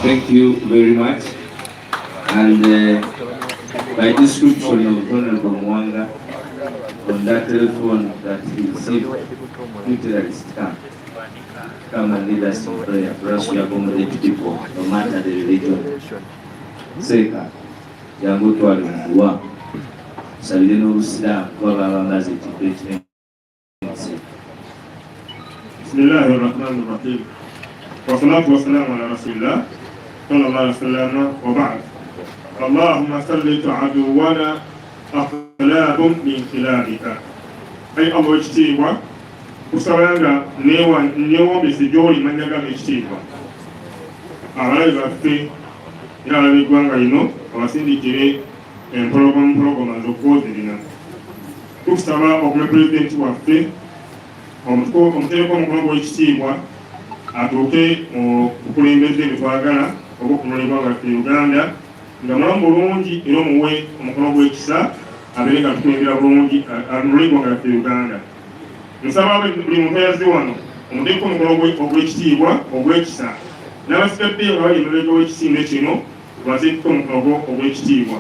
Thank you very much. And by description of Honorable Mwanga, on that telephone that he received, literally come and lead us in prayer for us to accommodate people, no matter the religion. Seka, yangu twali mkuwa, sabili n'Obusiraamu kuba babangaza ekifo ekinensi. Bismillahirrahmanirrahim. Wassalatu wassalamu ala rasulillah sallallahu alaihi wasallam wa ba'd. Allahumma salli aduwana aqlabun min khilabika. Ay Allah ekitiibwa kusabanga newombese gy'oli manyaga ekitiibwa. Abalabi baffe era abalabi eggwanga lino abasindikire empologoma z'okwogerera. Tukusaba okuba pulezidenti waffe omutereko omukono gw'ekitiibwa atuuke okukulembeze ebitwagala obw'okunula eggwanga laffe Uganda nga mulamu bulungi era omuwe omukono gw'ekisa abeere nga tukulembera bulungi anule eggwanga laffe Uganda. Nsaba buli muntu ayaze wano omuteeko omukono ogw'ekitiibwa ogw'ekisa n'abasigadde nga bali emabega w'ekisinde kino bateeke omukono ogw'ekitiibwa.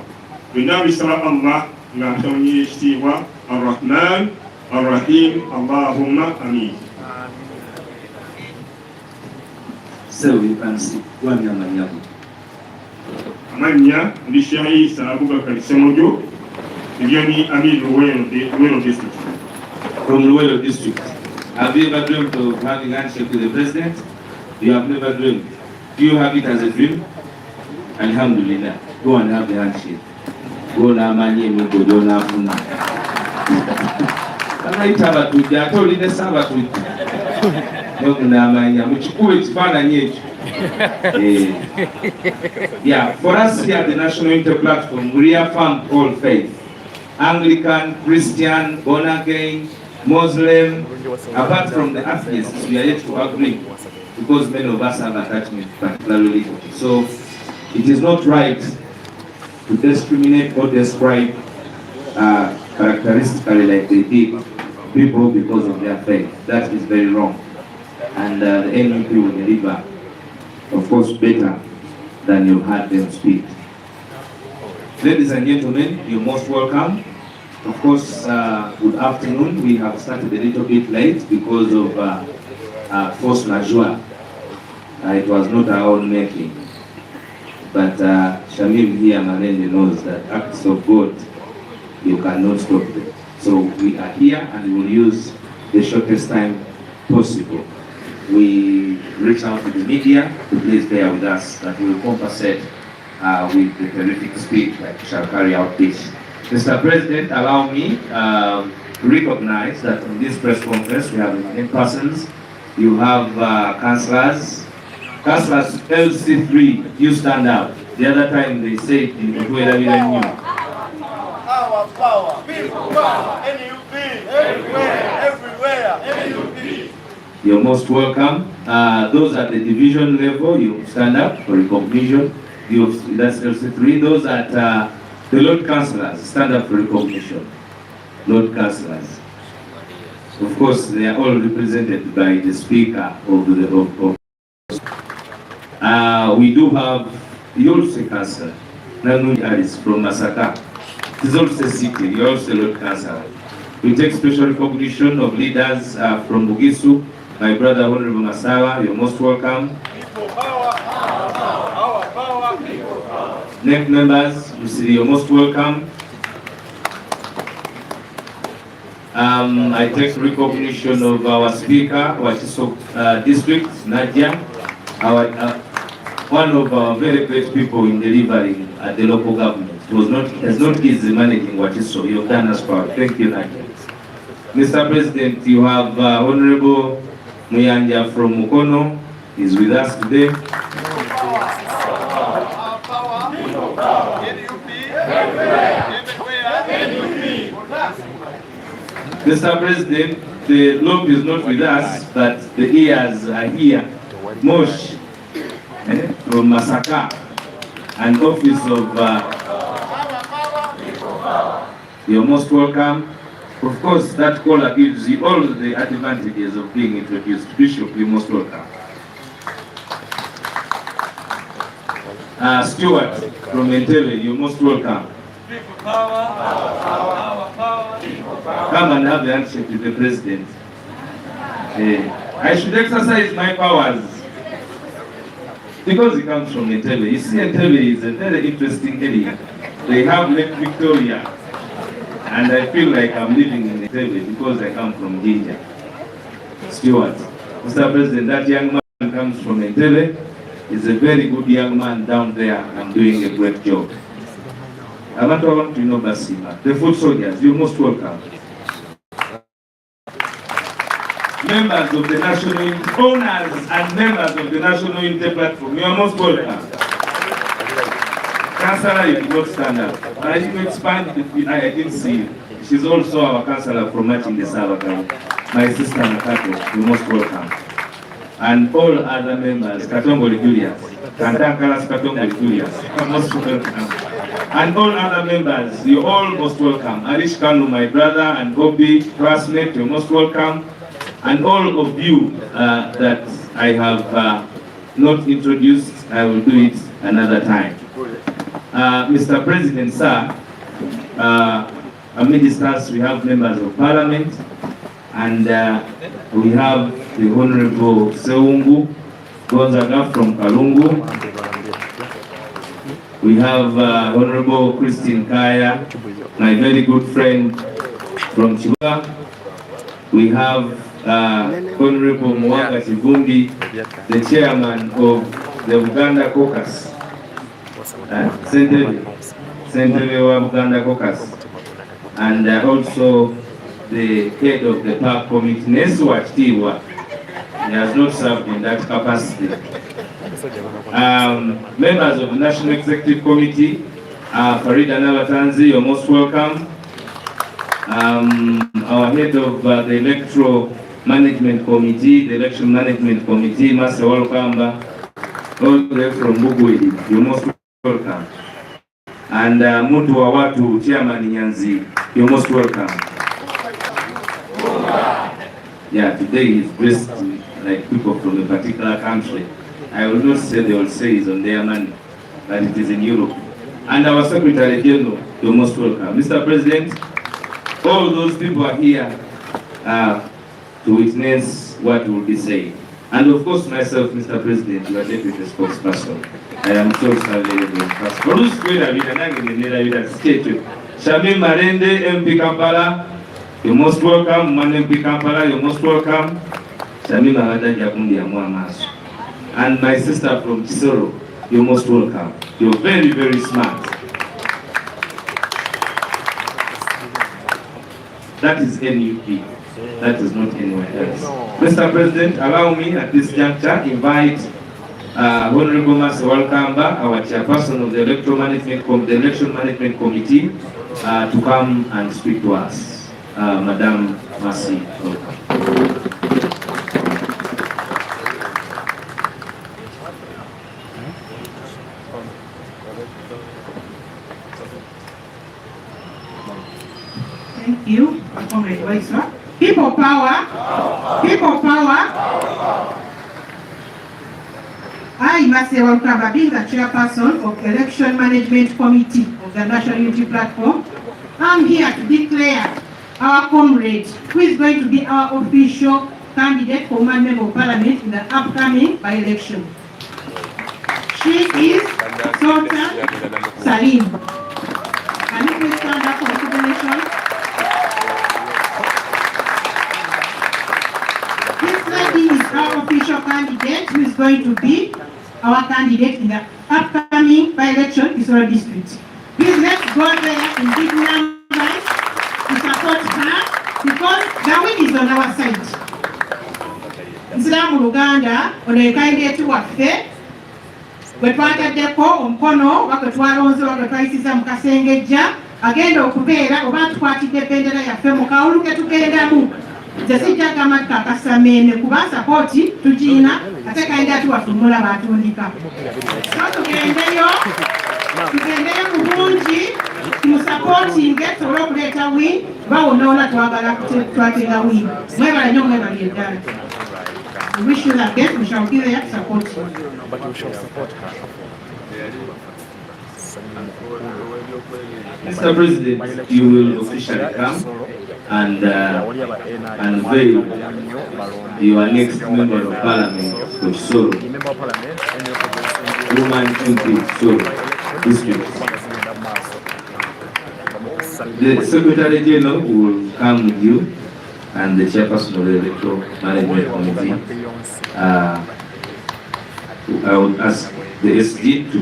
Byonna mbisaba Allah nga mutamunyira ekitiibwa Ar-Rahman Ar-Rahim, Allahumma Amin. So you can see one Yamanyabu. Amanya ndi Shaisa Abubakar Semojo, Ibiani Ami Luwelo district. From Luwelo district. Have you ever dreamt of having handshake with the president? You have never dreamed. Do you have it as a dream? Alhamdulillah. Go and have the handshake. Go na manye mko jona funa. Anaita batujja ate oline saabatujja nokunamanya mukikuba ekifaananyi ekyo. Yeah, for us here at the National Unity Platform, we reaffirm all faith. Anglican, Christian, born again, Muslim, apart from the atheists, we are yet to agree because many of us have attachment to particular religion. So it is not right to discriminate or describe characteristically like they did people because of their faith. That is very wrong. And the NUP will deliver, of course, better than you had them speak. Ladies and gentlemen, you're most welcome. Of course, good afternoon. We have started a little bit late because of force majeure. It was not our own making. But Shamim here, Manende, knows that acts of God, you cannot stop them. So we are here and we will use the shortest time possible. We reach out to the media to please bear with us that we will compensate with the terrific speed that shall carry out this. Mr. President, allow me to recognize that in this press conference we have in persons. You have councillors. Councillors LC3, you stand up. The other time they said you Power, people power, NUP, everywhere, NUP. You're most welcome. Those at the division level, you stand up for recognition. That's LC3. Those at the Lord Councillors, stand up for recognition. Lord Councillors. Of course, they are all represented by the Speaker of the we do have Yolse Councillor, Nanu Aris from Masaka. It is also a city, you also Lord Councillor. We take special recognition of leaders from Bugisu. My brother Honorable Masawa, you're most welcome. People power. Our power. People power. NEC members, you're most welcome. I take recognition of our speaker, Wachiso district, Nadia, one of our very great people in delivering at the local government. It's not easy managing Wachiso. You've done us proud. Thank you, Nadia. Mr. President, you have Honorable Muyanja from Mukono is with us today. Our power. People power. NUP. Everywhere. Mr. President, the lobe is not with us, but the ears are here. Mosh from Masaka, an office of you're most welcome. Of course, that caller gives you all the advantages of being introduced. Bishop, you're most welcome. Stewart from Entebbe, you're most welcome. People power. Our power. People power. Come and have a handshake with the president. I should exercise my powers because he comes from Entebbe. You see, Entebbe is a very interesting area. They have Lake Victoria, and I feel like I'm living in Entebbe because I come from Jinja. Stewart, Mr. President, that young man comes from Entebbe. He's a very good young man down there and doing a great job. I want to know Basima. The foot soldiers, you're most welcome. Members of the National Unity, owners and members of the National Unity Platform, you are most welcome. Councillor, you did not stand up. I didn't expand, I didn't see you. She's also our councillor from Machinga Sabakau. My sister Kati, you're most welcome. And all other members, Katongoli Julius, Kantankalas Katongoli Julius, you're most welcome. And all other members, you're all most welcome. Arish Kanu, my brother, and Bobby, classmate, you're most welcome. And all of you that I have not introduced, I will do it another time. Mr. President, sir, ministers, we have members of parliament, and we have the Honorable Seungu Gonzaga from Kalungu. We have Honorable Christine Kaya, my very good friend from Chihuahua. We have Honorable Mwanga Chivumbi, the chairman of the Uganda Caucus, Central Uganda Caucus, and also the head of the park committee, Neswa Tiwa. He has not served in that capacity. Members of the National Executive Committee, Farida Navatanzi, you're most welcome. Our head of the Electoral Management Committee, the Election Management Committee, Master Walkamba, all the way from Bugwedi, you're most welcome. And Mutu Wawatu, Chairman Nyanzi, you're most welcome. Yeah, today is blessed like people from a particular country. I will not say they will say it's on their money, but it is in Europe. And our Secretary General, you're most welcome. Mr. President, all those people are here to witness what will be said. And of course, myself, Mr. President, you are deputy spokesperson. I am so sorry. Shamim Marende, MP Kampala, you're most welcome. Man MP Kampala, you're most welcome. Shamim Marende, Jakundi Amuamasu. And my sister from Kisoro, you're most welcome. You're very, very smart. That is NUP. That is not anywhere else. Mr. President, allow me at this juncture invite Honorable Master Walkamba, our chairperson of the Election Management Committee, to come and speak to us. Madam Mercy, welcome. Thank you, Congratulations. People power. People power. I, Mercy Walkamba, being the chairperson of the Election Management Committee of the National Unity Platform, I'm here to declare our comrade, who is going to be our official candidate for woman member of parliament in the upcoming by-election. She is Sultan Salim. Can you please stand up for recognition? This lady is our official candidate who is going to be our candidate in the upcoming by-election in Kisoro district. Please let's go there in big numbers to support her because the win is on our side. Nsiramu Luganda ono candidate waffe bwe twataddeko omukono wake twalonze wake twayisiza mu kasengejja agenda okubeera oba tukwatidde bendera yaffe mu kawulu ke tugendamu. Nze sijja gamba tukakasameeme kuba sapooti tugiina ate kandidate waffe mulaba atundika. So tugendeyo mu bungi tumusapootinge tusobole okuleeta win kuba wonaona twagala twatera win. Mwebale nnyo mwebale eddala. We wish you the best. We shall give her support. But we shall support her. Mr. President, you will officially come and unveil your next member of parliament for Kisoro, woman MP Kisoro district. The Secretary General will come with you and the chairperson of the Electoral Management Committee. I would ask the SG to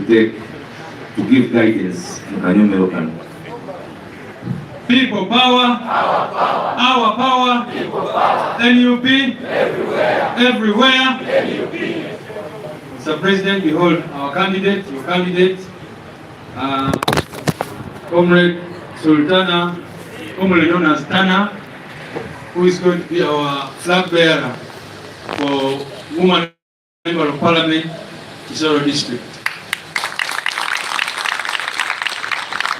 give guidance to Kanyume Okano. People power, our power, people power. NUP, everywhere. NUP. Mr. President, behold our candidate, your candidate, Comrade Sultana, commonly known as Tana, who is going to be our flag bearer for Woman Member of Parliament, Kisoro District.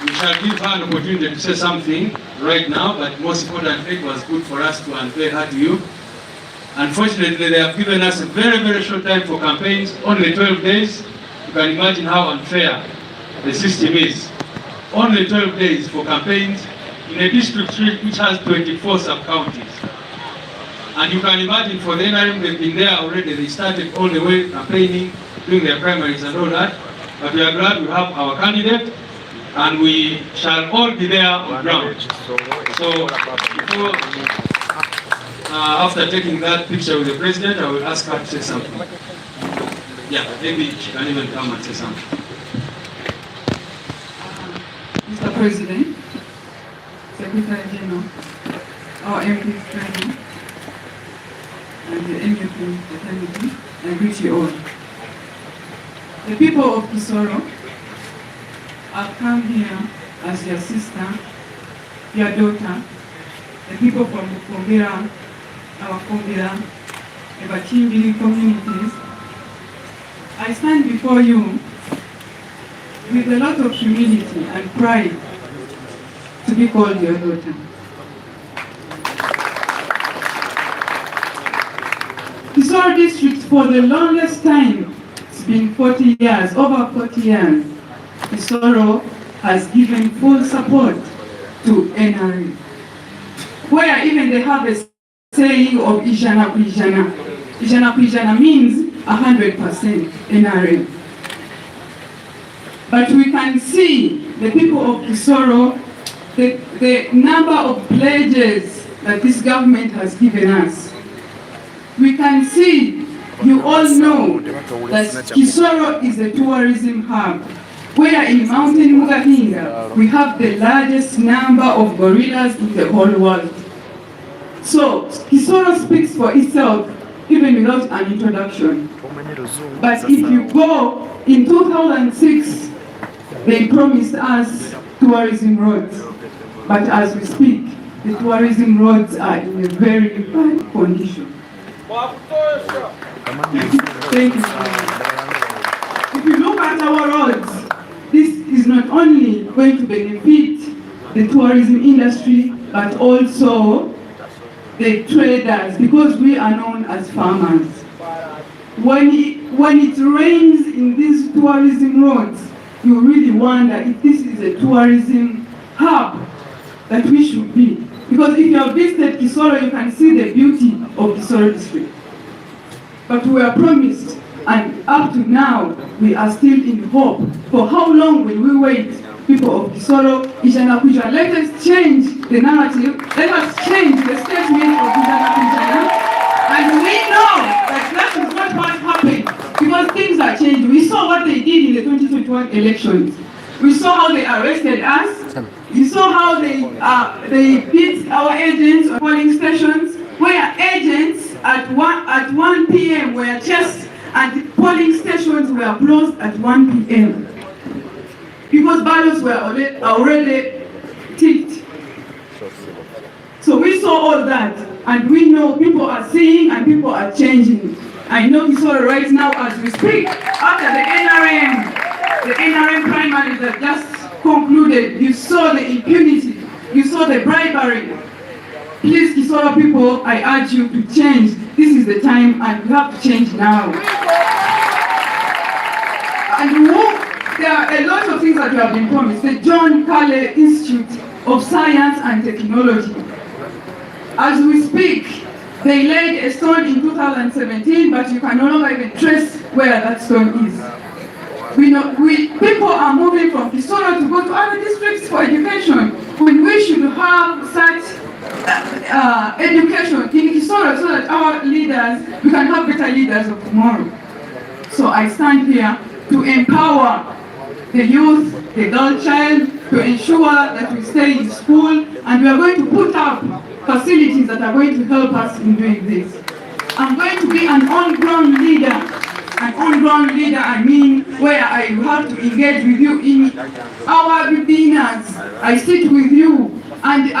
We shall give her an opportunity to say something right now, but most importantly, it was good for us to unveil her to you. Unfortunately, they have given us a very, very short time for campaigns, only 12 days. You can imagine how unfair the system is. Only 12 days for campaigns in a district which has 24 sub-counties. And you can imagine for the NRM, they've been there already. They started all the way campaigning, doing their primaries and all that. But we are glad we have our candidate, and we shall all be there on ground. So, after taking that picture with the president, I will ask her to say something. Yeah, maybe she can even come and say something. Mr. President, Secretary General, our MP President, and the NUP fraternity, I greet you all. The people of Kisoro have come here as your sister, your daughter, the people from Kombira, our Kombira, the Bachimbili communities. I stand before you with a lot of humility and pride to be called your daughter. Kisoro district for the longest time, it's been 40 years, over 40 years, Kisoro has given full support to NRM, where even they have a saying of Ijana Pijana. Ijana Pijana means 100% NRM. But we can see the people of Kisoro, the number of pledges that this government has given us. We can see, you all know that Kisoro is a tourism hub, where in Mountain Mugahinga, we have the largest number of gorillas in the whole world. So, Kisoro speaks for itself, even without an introduction. But if you go, in 2006, they promised us tourism roads. But as we speak, the tourism roads are in a very bad condition. Thank you. If you look at our roads, this is not only going to benefit the tourism industry, but also the traders, because we are known as farmers. When it rains in these tourism roads, you really wonder if this is a tourism hub that we should be. Because if you Kisoro, you can see the beauty of Kisoro district. But we were promised, and up to now, we are still in hope. For how long will we wait? People of Kisoro, Ijanakuja, let us change the narrative, let us change the statement of Ijanakuja. And we know that is not what happened, because things are changing. We saw what they did in the 2021 elections. We saw how they arrested us. We saw how they beat our agents on polling stations, where agents at 1 p.m. were chased and the polling stations were closed at 1 p.m. because ballots were already ticked. So we saw all that, and we know people are seeing and people are changing. I know Kisoro right now as we speak, after the NRM primaries that just concluded, you saw the impunity, you saw the bribery. Please, Kisoro people, I urge you to change. This is the time, and we have to change now. And there are a lot of things that we have been promised. The John Kale Institute of Science and Technology. As we speak, they laid a stone in 2017, but you can no longer even trace where that stone is. People are moving from Kisoro to go to other districts for education, when we should have such education in Kisoro so that our leaders, we can have better leaders of tomorrow. So I stand here to empower the youth, the girl child, to ensure that we stay in school, and we are going to put up facilities that are going to help us in doing this. I'm going to be an on-ground leader. An on-ground leader, I mean, where I have to engage with you in our webinars. I sit with you and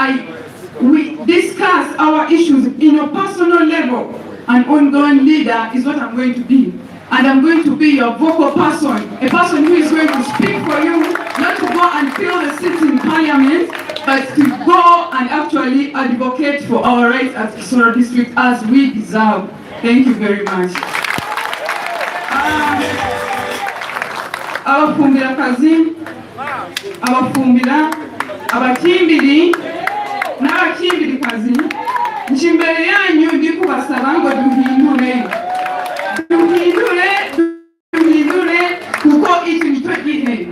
we discuss our issues in a personal level. An on-ground leader is what I'm going to be. And I'm going to be your vocal person, a person who is going to speak for you, not to go and fill the seats in parliament, but to go and actually advocate for our rights as Kisoro district as we deserve. Thank you very much. Abafumbira kazi, abafumbira, abakimbiri, n'abakimbiri kazi, nchimbere yanyu ndi kubasaba ngo duhindure kuko iki nicyo gihe.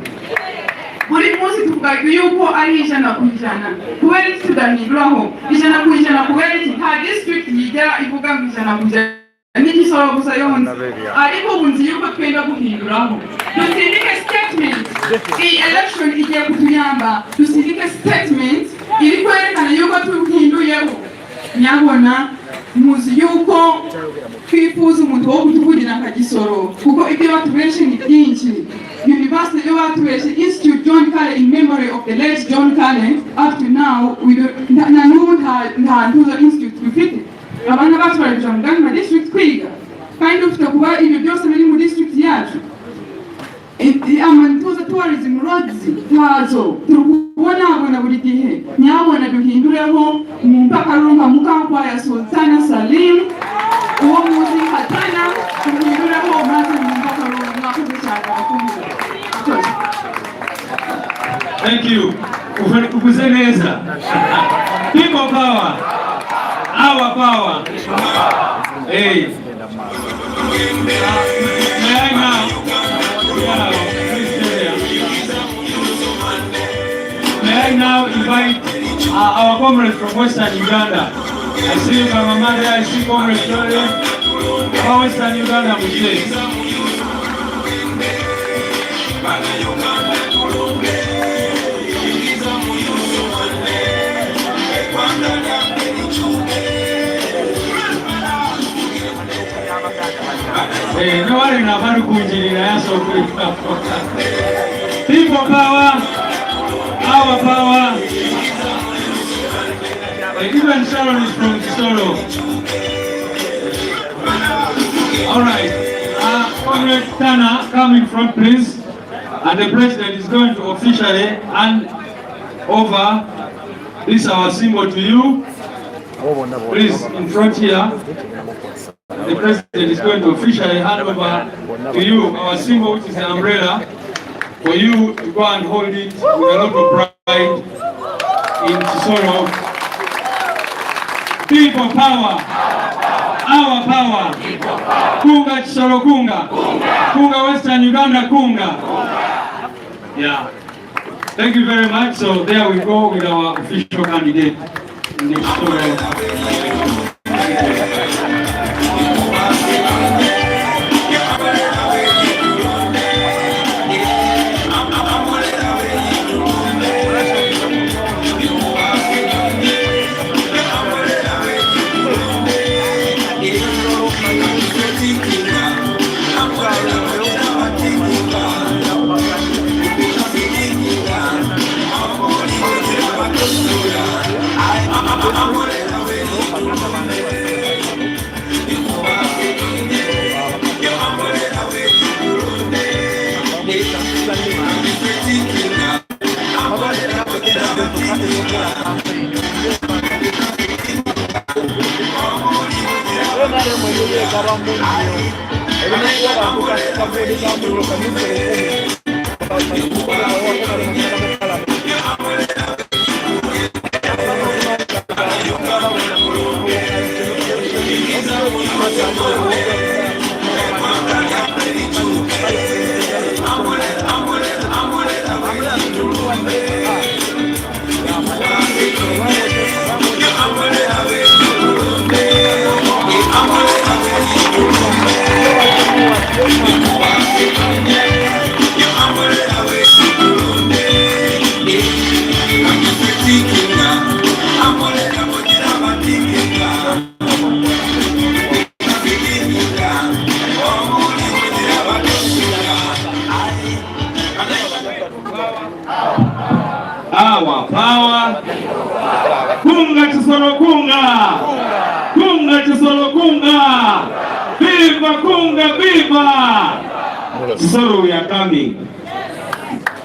Buri munsi tuvuga yuko ari 100%. Kubera iki tudahinduraho 100%? Kubera iki nta district yigera ivuga ngo 100%? N'Ikisoro gusa yonse. Ariko bunzi yuko twenda guhinduraho. Dusindike statement. Iyi election igiye kutuyamba. Dusindike statement iri kwerekana yuko tuhinduyeho. Nyabona muzi yuko twifuza umuntu wo kutuvugira nka Kisoro, kuko ibyo batubeshe ni byinshi. University yo batubeshe Institute John Kale in memory of the late John Kale. Up to now we don't nta ntuzo institute bifite. Abana bacu bari mu district kwiga kandi ufite kuba ibyo byose biri mu district yacu. Amantuza tourism roads ntazo turukubona buri gihe. Nyabona duhindureho mu mpaka runga mukampwa ya Sultana Salim uwo muzi hatana duhindureho maze mu mpaka runga kubicara kumwe. Thank you. Ukuzeneza. People power. Our power. Hey. May I now? May I now invite our comrades from Western Uganda. I see Mama Mother, I see comrades from Western Uganda, Mujay. No worry, na bado kunjilira yaso kwa. People power, our power. Even Sharon is from Kisoro. All right, Comrade Tana, come in front, please. And the president is going to officially hand over this our symbol to you. Please, in front here. The president is going to officially hand over to you our symbol, which is an umbrella, for you to go and hold it with a lot of pride in Kisoro. People power. Our power. Kunga Chisoro Kunga. Kunga Western Uganda Kunga. Yeah. Thank you very much. So there we go with our official candidate in the Chisoro. Our power. Kunga Chisoro Kunga. Kunga Chisoro Kunga. Viva Kunga, viva. Chisoro, we are coming.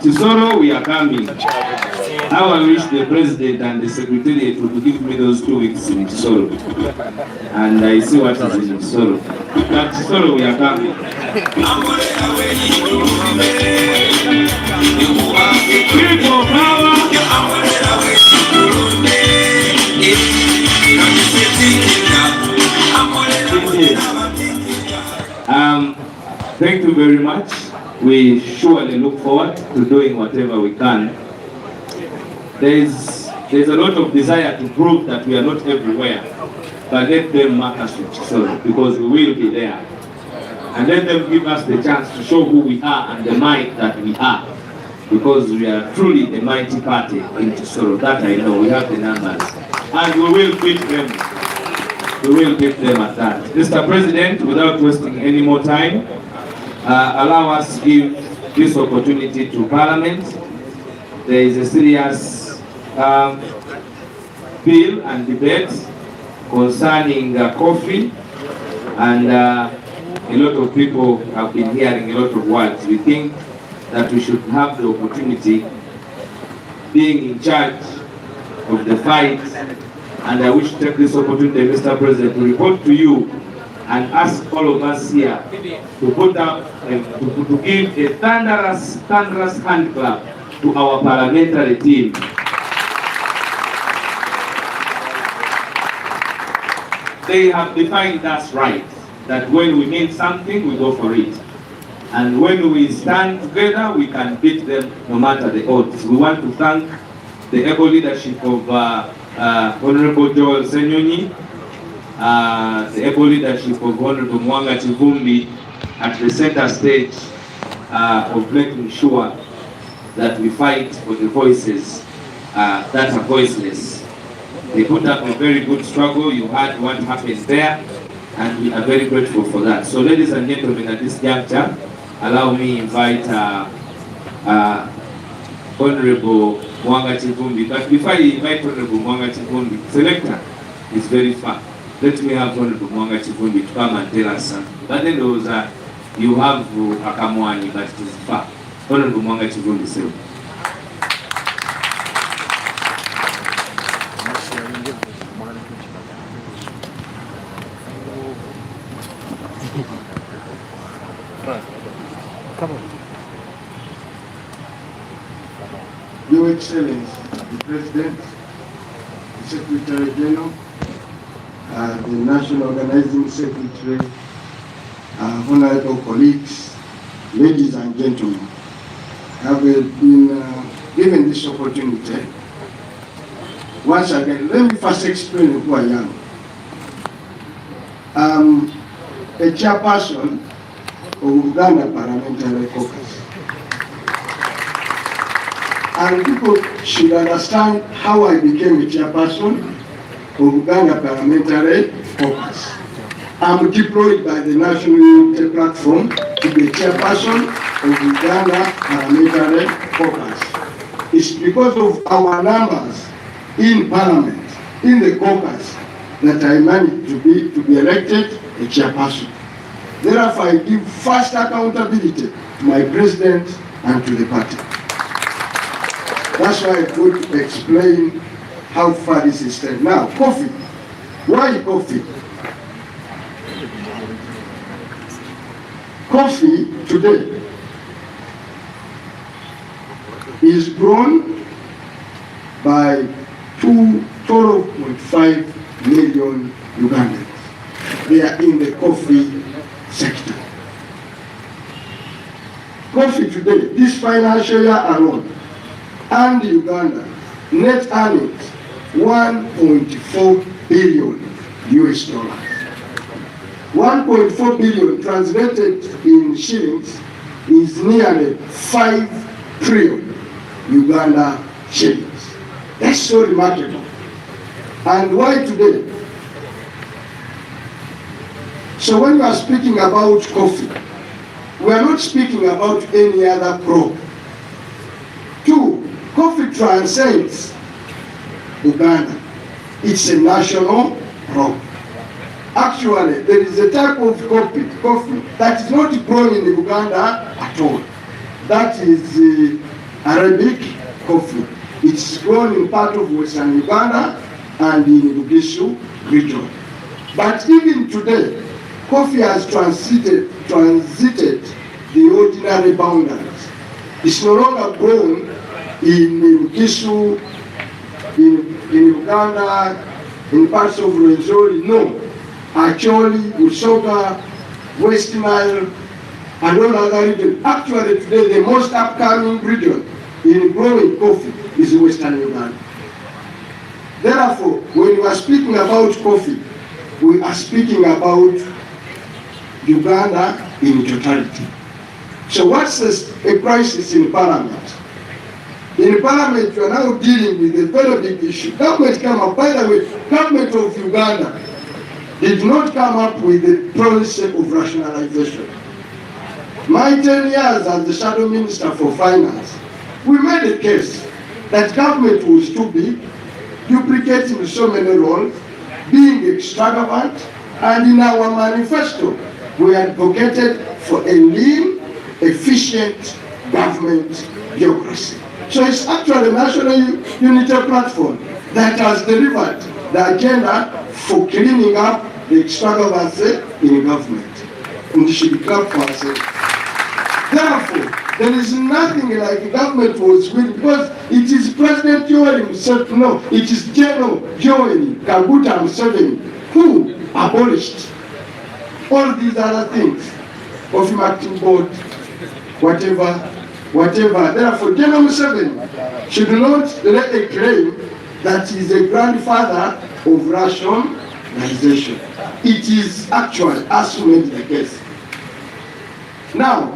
Chisoro, we are coming. Now I wish the president and the secretariat would give me those 2 weeks in Chisoro. And I see what is in Chisoro. But Chisoro, we are coming. People power. Thank you very much. We surely look forward to doing whatever we can. There's a lot of desire to prove that we are not everywhere, but let them mark us with Chisoro, because we will be there. And let them give us the chance to show who we are and the might that we are, because we are truly the mighty party in Chisoro. That I know, we have the numbers. And we will beat them. We will beat them at that. Mr. President, without wasting any more time, allow us to give this opportunity to Parliament. There is a serious bill and debate concerning coffee, and a lot of people have been hearing a lot of words. We think that we should have the opportunity, being in charge of the fight, and I wish to take this opportunity, Mr. President, to report to you and ask all of us here to put up, to give a thunderous hand clap to our parliamentary team. They have defined us right, that when we mean something, we go for it. And when we stand together, we can beat them no matter the odds. We want to thank the able leadership of Honorable Joel Senyonyi, the able leadership of Honorable Mwanga Chivumbi at the center stage of making sure that we fight for the voices that are voiceless. They put up a very good struggle. You heard what happened there, and we are very grateful for that. So ladies and gentlemen, at this juncture, allow me invite Honorable Mwanga Chivumbi. But before I invite Honorable Mwanga Chivumbi, selector is very far. Let me have Honorable Mwanga Chivumbi to come and tell us something. But then those you have Akamwani, but it is far. Honorable Mwanga Chivumbi, sir. Come on. Your Excellency, the President, the Secretary General, the National Organizing Secretary, honorable colleagues, ladies and gentlemen, have been given this opportunity. Once again, let me first explain who I am. I'm a chairperson of Uganda Parliamentary Caucus. And people should understand how I became a chairperson of Uganda Parliamentary Caucus. I'm deployed by the National Unity Platform to be chairperson of Uganda Parliamentary Caucus. It's because of our numbers in Parliament, in the caucus, that I managed to be elected a chairperson. Therefore, I give first accountability to my president and to the party. That's why I could explain how far this is taken. Now, coffee. Why coffee? Coffee today is grown by 12.5 million Ugandans. They are in the coffee sector. Coffee today, this financial year alone, and Uganda net earnings 1.4 billion US dollars. 1.4 billion translated in shillings is nearly 5 trillion Uganda shillings. That's so remarkable. And why today? So when we are speaking about coffee, we are not speaking about any other crop. Two, coffee transcends Uganda. It's a national crop. Actually, there is a type of coffee that is not grown in Uganda at all. That is Arabic coffee. It's grown in part of Western Uganda and in Bugisu region. But even today, coffee has transited the ordinary boundaries. It's no longer grown in Bugisu, in Uganda, in parts of Rwenzori. No. Actually, Usoga, West Nile, and all other regions. Actually, today, the most upcoming region in growing coffee is Western Uganda. Therefore, when we are speaking about coffee, we are speaking about Uganda in totality. So what's a crisis in Parliament? In Parliament, you are now dealing with a very big issue. Government came up, by the way, government of Uganda did not come up with the policy of rationalization. My 10 years as the Shadow Minister for Finance, we made a case that government was too big, duplicating so many roles, being extravagant, and in our manifesto, we advocated for a lean, efficient government bureaucracy. So it's actually a National Unity Platform that has delivered the agenda for cleaning up the extravagancy in government. And we should be clapped for ourselves. Therefore, there is nothing like the government was willing, because it is President Yoweri himself, no, it is General Yoweri Kaguta Museveni who abolished all these other things, coffee marketing board, whatever. Therefore, General Museveni should not let a claim that he is a grandfather of rationalization. It is actually assumed the case. Now,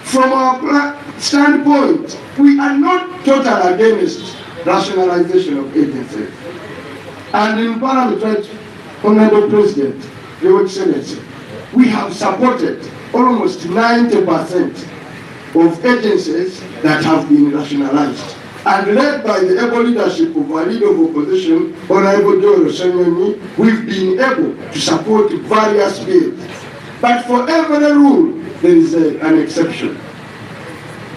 from our standpoint, we are not totally against rationalization of agencies. And in Parliament, Honorable President, Your Excellency, we have supported almost 90% of agencies that have been rationalized. And led by the able leadership of our leader of opposition, Honorable Joel Osenyonyi, we've been able to support various bills. But for every rule, there is an exception.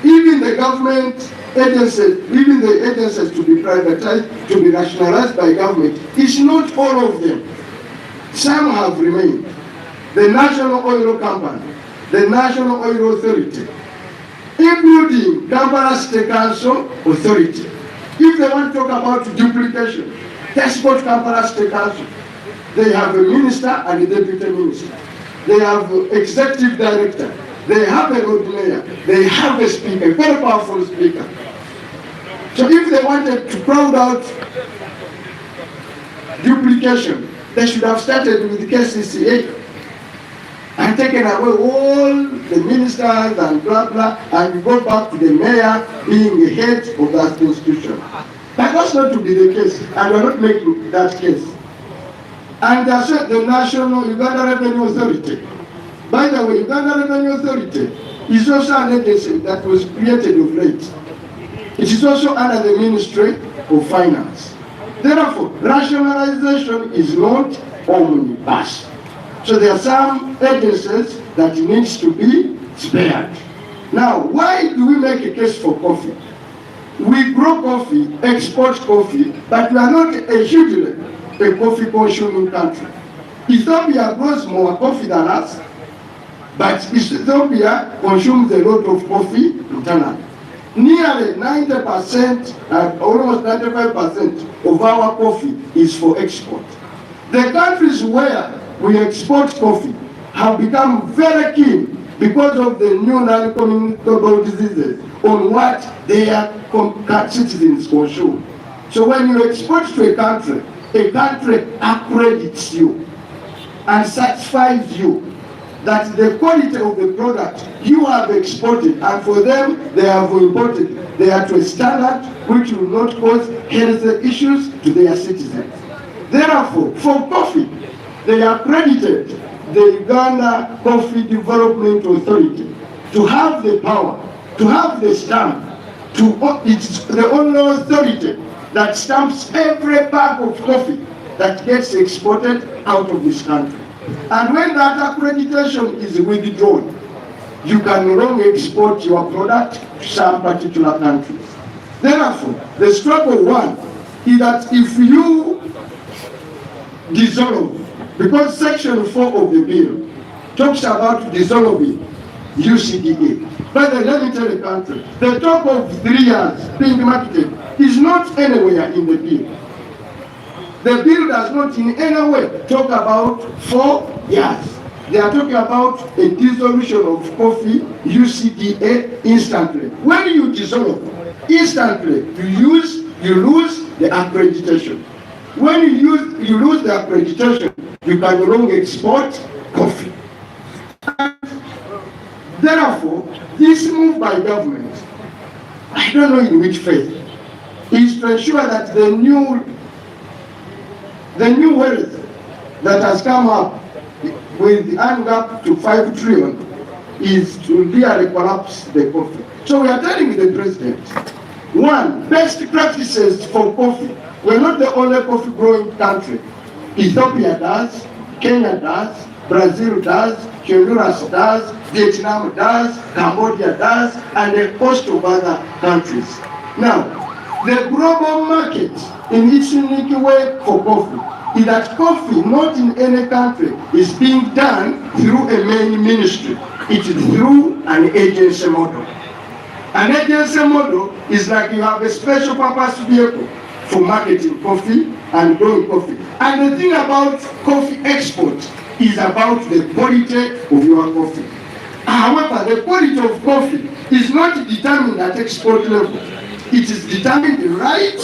Even the government agencies, even the agencies to be privatized, to be rationalized by government, it's not all of them. Some have remained. The National Oil Company, the National Oil Authority, including Kampala State Council Authority. If they want to talk about duplication, let's go to Kampala State Council. They have a minister and a deputy minister. They have executive director. They have a road mayor. They have a speaker, a very powerful speaker. So if they wanted to crowd out duplication, they should have started with the KCCA and taken away all the ministers and blah blah, and go back to the mayor being the head of that institution. That was not to be the case, and we are not making that case. And they said the National Uganda Revenue Authority. By the way, Uganda Revenue Authority is also an agency that was created of late. It is also under the Ministry of Finance. Therefore, rationalization is not omnibus. So there are some agencies that needs to be spared. Now, why do we make a case for coffee? We grow coffee, export coffee, but we are not hugely a coffee consuming country. Ethiopia grows more coffee than us, but Ethiopia consumes a lot of coffee internally. Nearly 90%, almost 95% of our coffee is for export. The countries where we export coffee have become very keen because of the new non-communicable diseases on what their citizens consume. So when you export to a country accredits you and satisfies you that the quality of the product you have exported, and for them they have imported, they are to a standard which will not cause health issues to their citizens. Therefore, for coffee, they accredited the Uganda Coffee Development Authority to have the power, to have the stamp, it's the only authority that stamps every bag of coffee that gets exported out of this country. And when that accreditation is withdrawn, you can no longer export your product to some particular countries. Therefore, the struggle one is that if you dissolve, because Section 4 of the bill talks about dissolving UCDA. But let me tell the country, the talk of 3 years being marketed is not anywhere in the bill. The bill does not in any way talk about 4 years. They are talking about a dissolution of coffee, UCDA, instantly. When you dissolve, instantly you lose the accreditation. When you lose the accreditation, you can no longer export coffee. Therefore, this move by government, I don't know in which phase, is to ensure that the new wealth that has come up with the earning up to 5 trillion is to really collapse the coffee. So we are telling the president, one, best practices for coffee. We're not the only coffee growing country. Ethiopia does, Kenya does, Brazil does, Honduras does, Vietnam does, Cambodia does, and a host of other countries. Now, the global market in its unique way for coffee is that coffee, not in any country, is being done through a main ministry. It is through an agency model. An agency model is like you have a special purpose vehicle for marketing coffee and growing coffee. And the thing about coffee export is about the quality of your coffee. However, the quality of coffee is not determined at export level. It is determined right